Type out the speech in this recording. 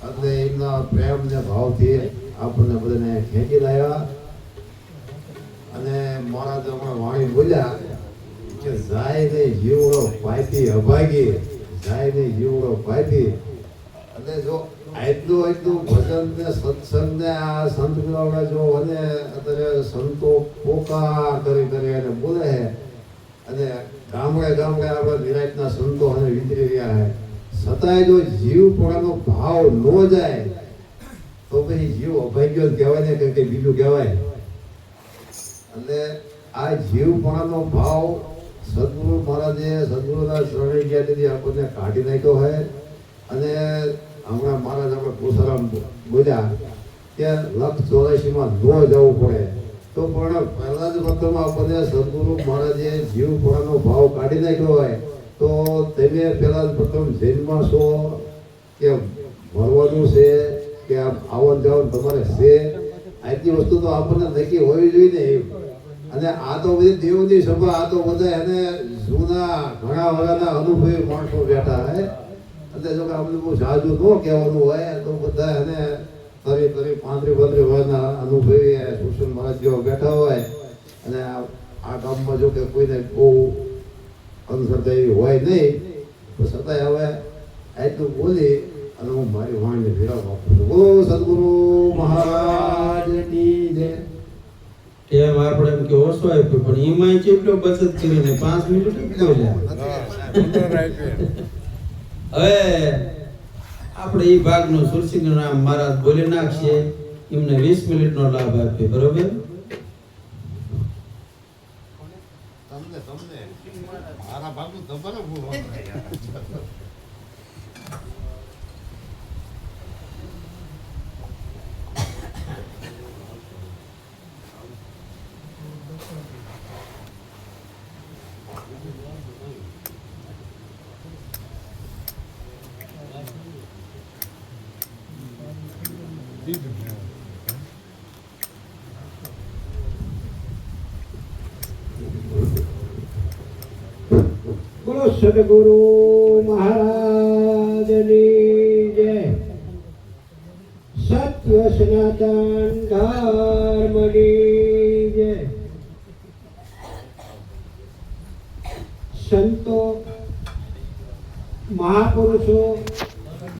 એટલે એમના પ્રેમ ને ભાવથી આપણને બધાને ખેંચી લાવ્યા. અને મારા તો હમણાં વાણી બોલ્યા કે જાય ને જીવડો પાયથી અભાગી, જાય ને જીવડો પાયથી. એટલે જો એટલું ભજન ને સત્સંગ ને આ સંત મેળાવડા જો અને અત્યારે સંતો પોકાર કરી અને બોલે છે. અને ગામડે આપણા નિરાંતના સંતો અને વિતરી રહ્યા છે. છતાંય જો જીવપણાનો ભાવ ન જાય તો પછી જીવ અભાગ્યો કહેવાય ને કે બીજું કહેવાય. એટલે આ જીવપણાનો ભાવ સદગુરુ મહારાજે સદગુરુના શરણે ગયા તેથી આપણને કાઢી નાખ્યો હોય. અને હમણાં મહારાજ આપણે પુરુષારામ બોલ્યા કે 184માં ન જવું પડે તો પણ પહેલા જ વખતમાં આપણને સદગુરુ મહારાજે જીવપણાનો ભાવ કાઢી નાખ્યો હોય તો તમે પહેલા પ્રથમ જન્મ છો કે મરવાનું છે કે આવન જવાનું તમારે છે, આટલી વસ્તુ તો આપણને નક્કી હોવી જોઈએ ને. અને આ તો બધી દેવની સભા, આ તો બધા એને જૂના ઘણા વર્ષના અનુભવી માણસો બેઠા હે. એટલે જો કે આપણે બહુ સાજુ ન કહેવાનું હોય તો બધા એને 35 વર્ષના અનુભવી સુશીલ મહારાજ જેવા બેઠા હોય. અને આ ગામમાં જો કે કોઈને બહુ અંધશ્રદ્ધા એવી હોય નહીં તો છતાંય હવે આટલું બોલી અને હું મારી વાણીને વિરામ આપું છું. બોલો સદગુરુ મહારાજની જય. એમ આપણે એમ કે ઓછો આપ્યો પણ એમાં કેટલો બચત કરીને 5 મિનિટ હવે આપણે એ ભાગનો સુરસિંહ નામ મહારાજ બોલી નાખશે. એમને 20 મિનિટનો લાભ આપ્યો. બરોબર? મારા ભાગનું દબાણ બોલો. બોલો સદગુરુ મહારાજની જય. સત્ય સનાતન ધર્મની જય. સંતો મહાપુરુષો